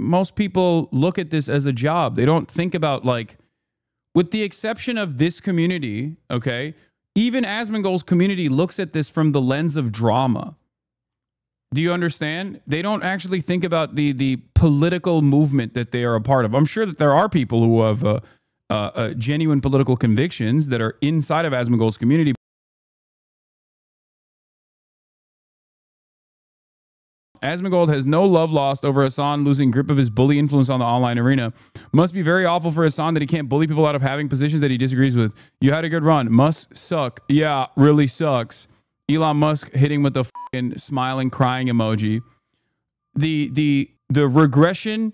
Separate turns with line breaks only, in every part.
most people look at this as a job. They don't think about, like, with the exception of this community, okay, even Asmongold's community looks at this from the lens of drama. Do you understand? They don't actually think about the political movement that they are a part of. I'm sure that there are people who have genuine political convictions that are inside of Asmongold's community. Asmongold has no love lost over Hasan losing grip of his bully influence on the online arena. Must be very awful for Hasan that he can't bully people out of having positions that he disagrees with. You had a good run. Must suck. Yeah, really sucks. Elon Musk hitting with the fucking smiling, crying emoji. The regression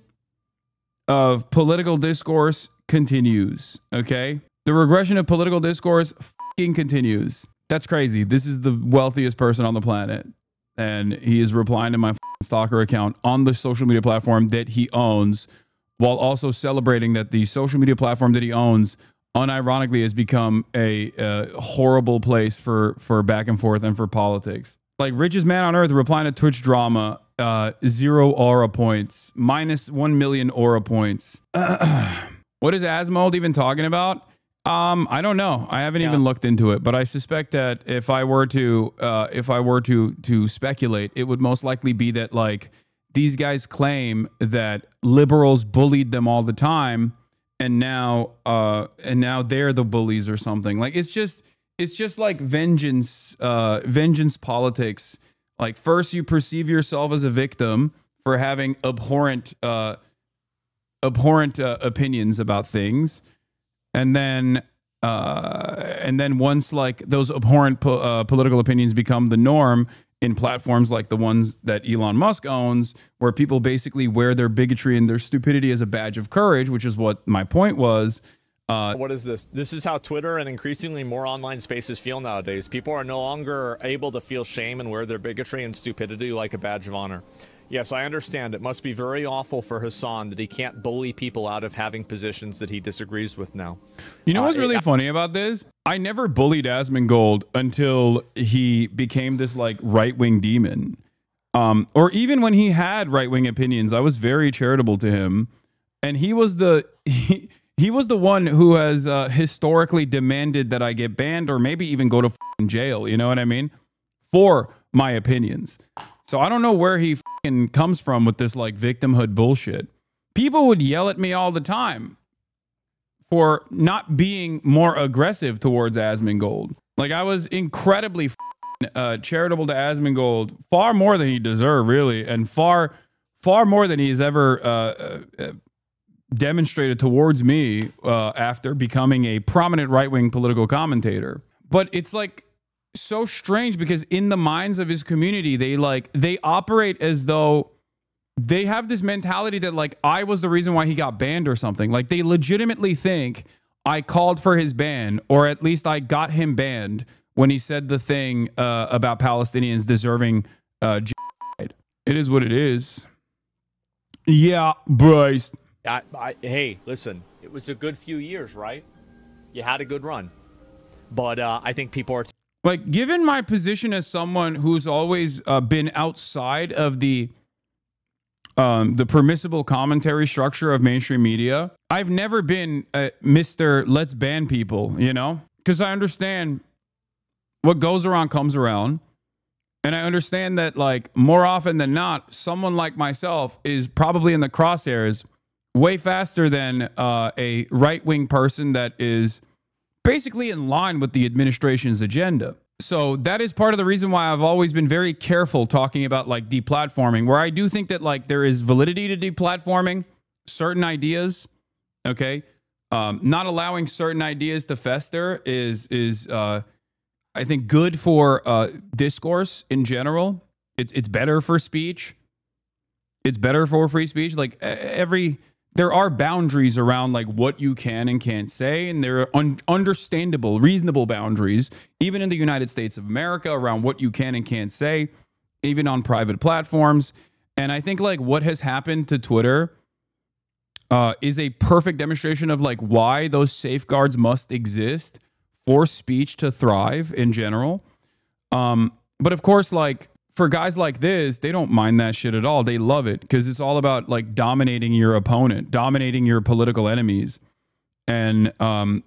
of political discourse continues, okay? The regression of political discourse fucking continues. That's crazy. This is the wealthiest person on the planet. And he is replying to my stalker account on the social media platform that he owns, while also celebrating that the social media platform that he owns unironically has become a horrible place for back and forth and for politics. Like, richest man on earth replying to Twitch drama, 0 aura points, minus 1 million aura points. What is Asmongold even talking about? I don't know. I haven't even looked into it, but I suspect that if I were to speculate, it would most likely be that, like, these guys claim that liberals bullied them all the time, and now they're the bullies or something. Like, it's just like vengeance politics. Like, first you perceive yourself as a victim for having abhorrent opinions about things. And then once, like, those abhorrent political opinions become the norm in platforms like the ones that Elon Musk owns, where people basically wear their bigotry and their stupidity as a badge of courage, which is what my point was.
What is this? This is how Twitter and increasingly more online spaces feel nowadays. People are no longer able to feel shame and wear their bigotry and stupidity like a badge of honor. Yes, I understand. It must be very awful for Hasan that he can't bully people out of having positions that he disagrees with now.
You know what's really funny about this? I never bullied Asmongold until he became this, like, right-wing demon. Or even when he had right-wing opinions, I was very charitable to him. And he was the one who has historically demanded that I get banned or maybe even go to jail, you know what I mean? For my opinions. So I don't know where he comes from with this, like, victimhood bullshit. People would yell at me all the time for not being more aggressive towards Asmongold. Like, I was incredibly charitable to Asmongold, far more than he deserved, really, and far more than he's ever demonstrated towards me after becoming a prominent right-wing political commentator. But it's, like, so strange because in the minds of his community, they operate as though they have this mentality that, like, I was the reason why he got banned or something. Like, they legitimately think I called for his ban, or at least I got him banned when he said the thing about Palestinians deserving genocide. It is what it is. Yeah, Bryce.
Hey, listen, it was a good few years, right? You had a good run. But I think people are...
Like, given my position as someone who's always been outside of the permissible commentary structure of mainstream media, I've never been Mr. Let's ban people, you know? Because I understand what goes around comes around. And I understand that, like, more often than not, someone like myself is probably in the crosshairs way faster than a right-wing person that is basically in line with the administration's agenda. So that is part of the reason why I've always been very careful talking about, like, deplatforming, where I do think that, like, there is validity to deplatforming certain ideas. Okay. Not allowing certain ideas to fester is I think good for discourse in general. It's better for speech. It's better for free speech. Like, there are boundaries around, like, what you can and can't say, and there are understandable, reasonable boundaries, even in the United States of America, around what you can and can't say, even on private platforms. And I think, like, what has happened to Twitter is a perfect demonstration of, like, why those safeguards must exist for speech to thrive in general. But of course, like, for guys like this, they don't mind that shit at all. They love it because it's all about like dominating your opponent, dominating your political enemies. And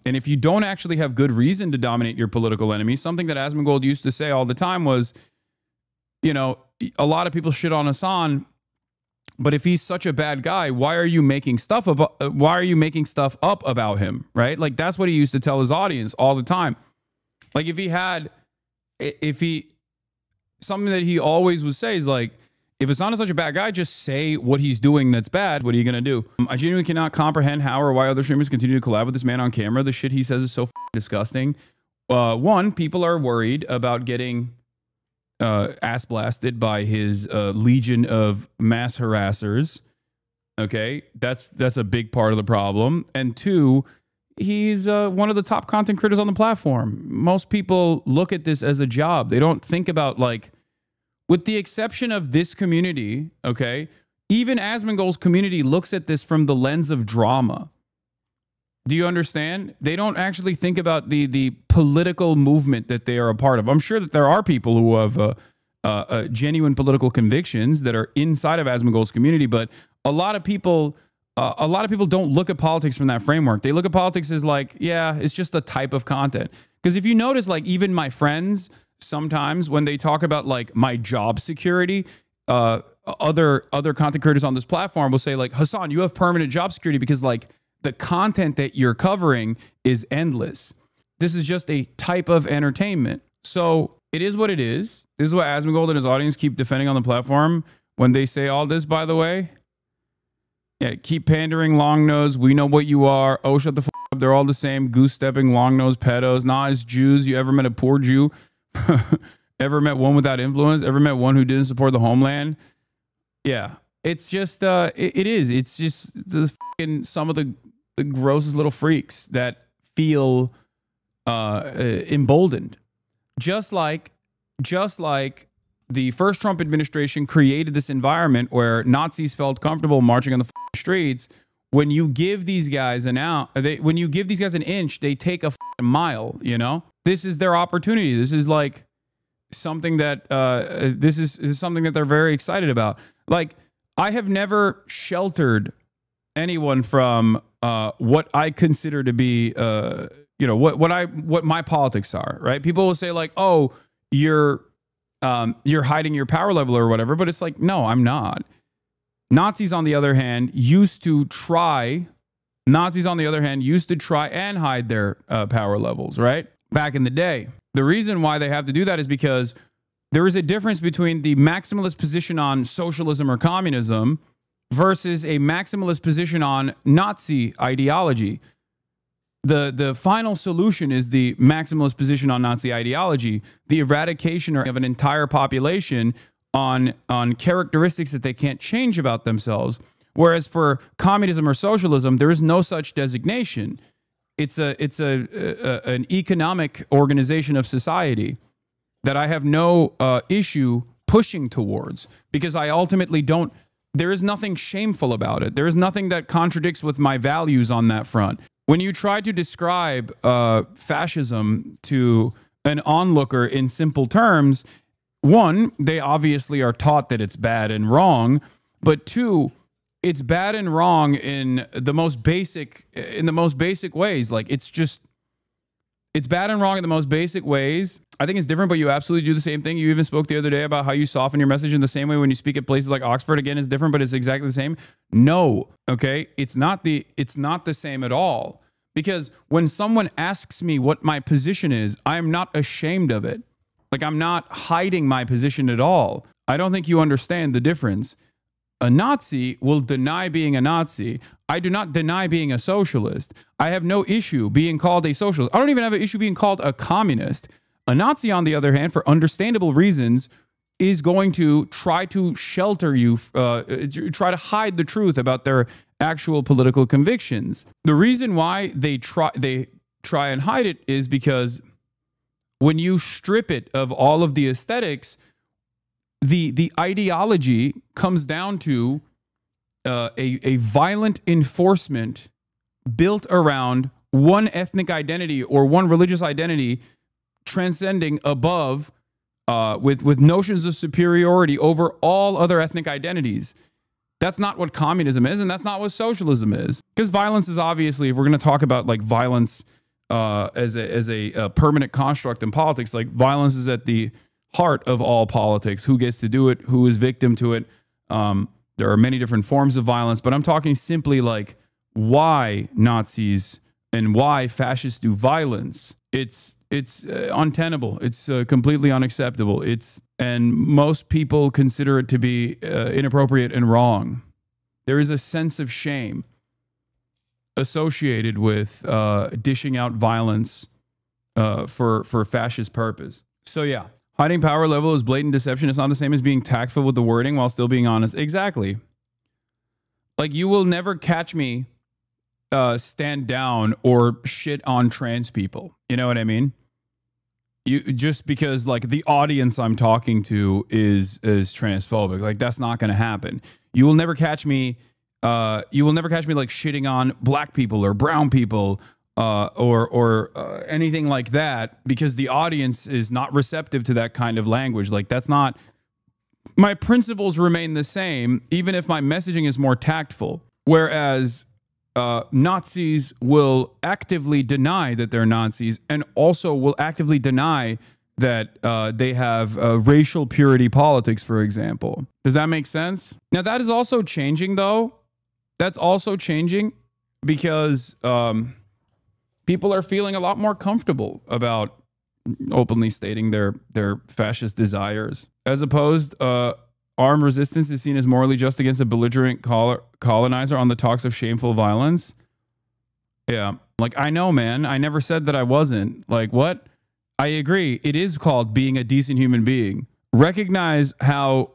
if you don't actually have good reason to dominate your political enemies, something that Asmongold used to say all the time was, you know, a lot of people shit on Hasan, but if he's such a bad guy, why are you making stuff up about him, right? Like that's what he used to tell his audience all the time. Like something that he always would say is like, if Hasan is such a bad guy, just say what he's doing that's bad. What are you going to do? I genuinely cannot comprehend how or why other streamers continue to collab with this man on camera. The shit he says is so disgusting. One, people are worried about getting ass blasted by his legion of mass harassers. Okay, that's a big part of the problem. And two, he's one of the top content creators on the platform. Most people look at this as a job. They don't think about, like, with the exception of this community, okay, even Asmongold's community looks at this from the lens of drama. Do you understand? They don't actually think about the political movement that they are a part of. I'm sure that there are people who have genuine political convictions that are inside of Asmongold's community, but a lot of people don't look at politics from that framework. They look at politics as like, yeah, it's just a type of content. Because if you notice, like even my friends, sometimes when they talk about like my job security, other content creators on this platform will say like, Hasan, you have permanent job security because like the content that you're covering is endless. This is just a type of entertainment. So it is what it is. This is what Asmongold and his audience keep defending on the platform when they say all this, by the way. Yeah, keep pandering, long nose. We know what you are. Oh, shut the f up. They're all the same. Goose stepping, long nose, pedos. Nah, it's Jews. You ever met a poor Jew? Ever met one without influence? Ever met one who didn't support the homeland? Yeah, it's just, it is. It's just some of the grossest little freaks that feel emboldened. Just like the first Trump administration created this environment where Nazis felt comfortable marching on the streets. When you give these guys an inch, they take a mile. You know, this is their opportunity. This is like something that this is something that they're very excited about. Like, I have never sheltered anyone from what I consider to be you know, what my politics are, right? People will say like, oh, you're hiding your power level or whatever, but it's like, no, I'm not. Nazis, on the other hand, used to try and hide their power levels, right? Back in the day. The reason why they have to do that is because there is a difference between the maximalist position on socialism or communism versus a maximalist position on Nazi ideology. The final solution is the maximalist position on Nazi ideology, the eradication of an entire population on characteristics that they can't change about themselves. Whereas for communism or socialism, there is no such designation. It's an economic organization of society that I have no issue pushing towards, because I ultimately don't. There is nothing shameful about it. There is nothing that contradicts with my values on that front. When you try to describe fascism to an onlooker in simple terms, one, they obviously are taught that it's bad and wrong, but two, it's bad and wrong in the most basic ways. Like, it's bad and wrong in the most basic ways. I think it's different, but you absolutely do the same thing. You even spoke the other day about how you soften your message in the same way when you speak at places like Oxford. Again, it's different, but it's exactly the same. No, okay? It's not the same at all. Because when someone asks me what my position is, I'm not ashamed of it. Like, I'm not hiding my position at all. I don't think you understand the difference. A Nazi will deny being a Nazi. I do not deny being a socialist. I have no issue being called a socialist. I don't even have an issue being called a communist. A Nazi, on the other hand, for understandable reasons, is going to try to shelter you, try to hide the truth about their actual political convictions. The reason why they try and hide it is because when you strip it of all of the aesthetics, the ideology comes down to a violent enforcement built around one ethnic identity or one religious identity, transcending above with notions of superiority over all other ethnic identities. That's not what communism is, and that's not what socialism is. Because violence is obviously, if we're going to talk about like violence as a permanent construct in politics, like violence is at the heart of all politics. Who gets to do it? Who is victim to it? There are many different forms of violence, but I'm talking simply like why Nazis and why fascists do violence. It's untenable. It's completely unacceptable. And most people consider it to be inappropriate and wrong. There is a sense of shame associated with dishing out violence for fascist purpose. So yeah, hiding power level is blatant deception. It's not the same as being tactful with the wording while still being honest. Exactly. Like, you will never catch me stand down or shit on trans people. You know what I mean? Just because like the audience I'm talking to is transphobic, like that's not going to happen. You will never catch me. You will never catch me like shitting on black people or brown people or anything like that, because the audience is not receptive to that kind of language. Like, that's not. My principles remain the same, even if my messaging is more tactful. Whereas Nazis will actively deny that they're Nazis, and also will actively deny that they have racial purity politics, for example. Does that make sense? Now, that is also changing, though. That's also changing because people are feeling a lot more comfortable about openly stating their fascist desires. As opposed, armed resistance is seen as morally just against a belligerent colonizer on the talks of shameful violence. Yeah. Like, I know, man. I never said that I wasn't. Like, what? I agree. It is called being a decent human being. Recognize how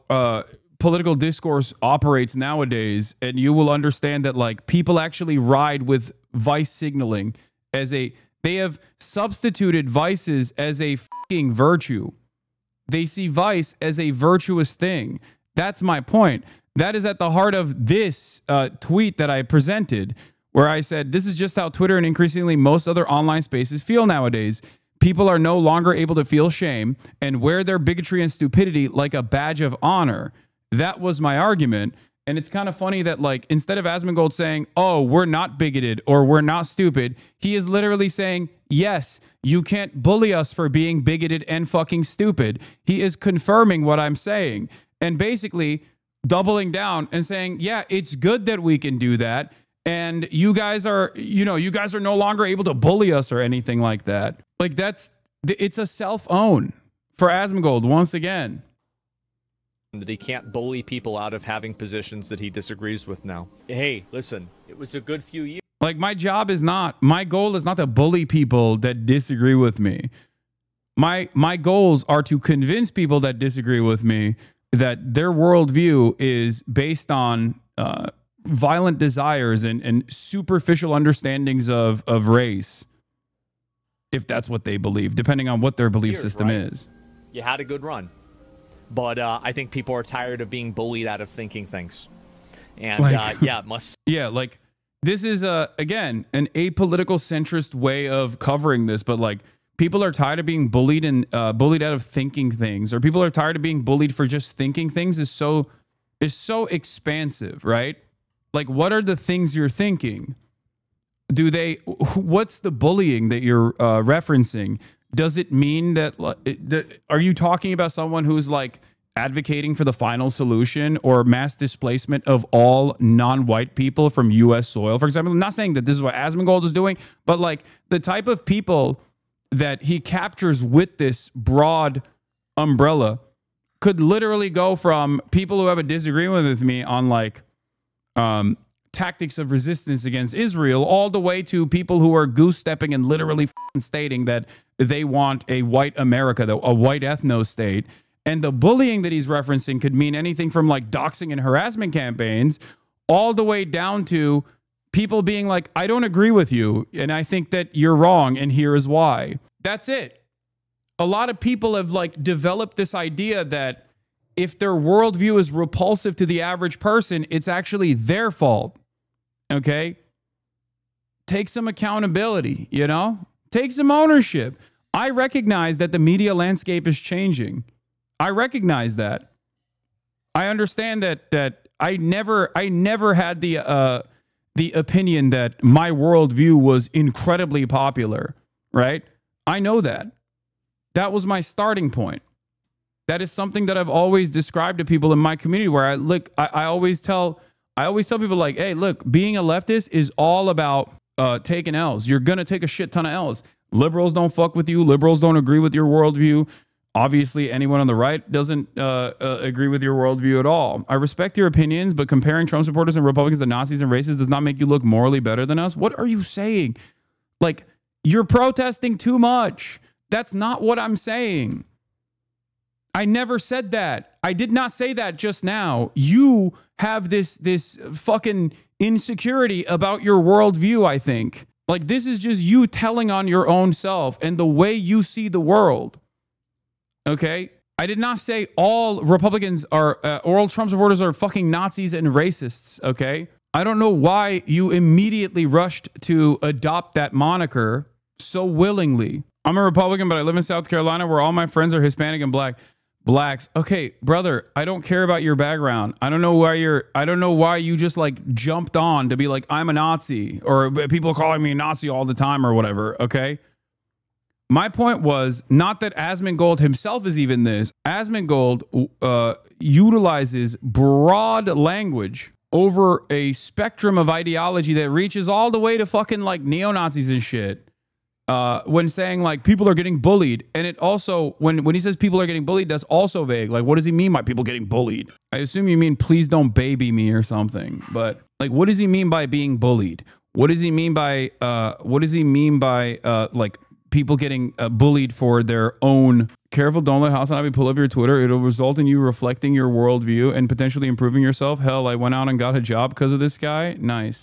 political discourse operates nowadays, and you will understand that, like, people actually ride with vice signaling as a... They have substituted vices as a fucking virtue. They see vice as a virtuous thing. That's my point. That is at the heart of this tweet that I presented, where I said, this is just how Twitter and increasingly most other online spaces feel nowadays. People are no longer able to feel shame and wear their bigotry and stupidity like a badge of honor. That was my argument. And it's kind of funny that, like, instead of Asmongold saying, oh, we're not bigoted or we're not stupid, he is literally saying, yes, you can't bully us for being bigoted and fucking stupid. He is confirming what I'm saying and basically doubling down and saying, yeah, it's good that we can do that. And you guys are, you guys are no longer able to bully us or anything like that. Like, it's a self-own for Asmongold once again.
That he can't bully people out of having positions that he disagrees with now. Hey, listen, it was a good few years.
Like, my goal is not to bully people that disagree with me. My goals are to convince people that disagree with me that their worldview is based on violent desires and superficial understandings of race, if that's what they believe, depending on what their belief system is.
You had a good run. But I think people are tired of being bullied out of thinking things. And like, yeah, it must. Yeah, like, this is, again, an apolitical centrist way of covering this. But, like, people are tired of being bullied and bullied out of thinking things. Or people are tired of being bullied for just thinking things is so expansive, right? Like, what are the things you're thinking? What's the bullying that you're referencing? Does it mean that, are you talking about someone who's like advocating for the final solution or mass displacement of all non-white people from U.S. soil? For example, I'm not saying that this is what Asmongold is doing, but like the type of people that he captures with this broad umbrella could literally go from people who have a disagreement with me on like tactics of resistance against Israel all the way to people who are goose-stepping and literally stating that they want a white America, a white ethno-state. And the bullying that he's referencing could mean anything from like doxing and harassment campaigns all the way down to people being like, I don't agree with you and I think that you're wrong and here is why. That's it. A lot of people have like developed this idea that if their worldview is repulsive to the average person, it's actually their fault. Okay? Take some accountability, Take some ownership. I recognize that the media landscape is changing.
I recognize that. I understand that I never had the opinion that my worldview was incredibly popular, right? I know that. That was my starting point. That is something that I've always described to people in my community, where I always tell people, like, hey, look, being a leftist is all about taking L's. You're going to take a shit ton of L's. Liberals don't fuck with you. Liberals don't agree with your worldview. Obviously, anyone on the right doesn't agree with your worldview at all. I respect your opinions, but comparing Trump supporters and Republicans to Nazis and racists does not make you look morally better than us. What are you saying? Like, you're protesting too much. That's not what I'm saying. I never said that. I did not say that just now. You have this fucking insecurity about your worldview, I think. Like, this is just you telling on your own self and the way you see the world. Okay? I did not say all Republicans are, or all Trump supporters are fucking Nazis and racists, okay? I don't know why you immediately rushed to adopt that moniker so willingly. I'm a Republican, but I live in South Carolina where all my friends are Hispanic and blacks. Okay, brother, I don't care about your background. I don't know why you just like jumped on to be like, I'm a Nazi, or people calling me a Nazi all the time or whatever, okay? My point was not that Asmongold himself is even this. Asmongold utilizes broad language over a spectrum of ideology that reaches all the way to fucking like neo-Nazis and shit. When saying like people are getting bullied, and it also, when he says people are getting bullied, that's also vague. Like, what does he mean by people getting bullied? I assume you mean please don't baby me or something. But like, what does he mean by being bullied? What does he mean by like people getting bullied for their own? Careful, don't let HasanAbi pull up your Twitter. It'll result in you reflecting your worldview and potentially improving yourself. Hell, I went out and got a job because of this guy. Nice.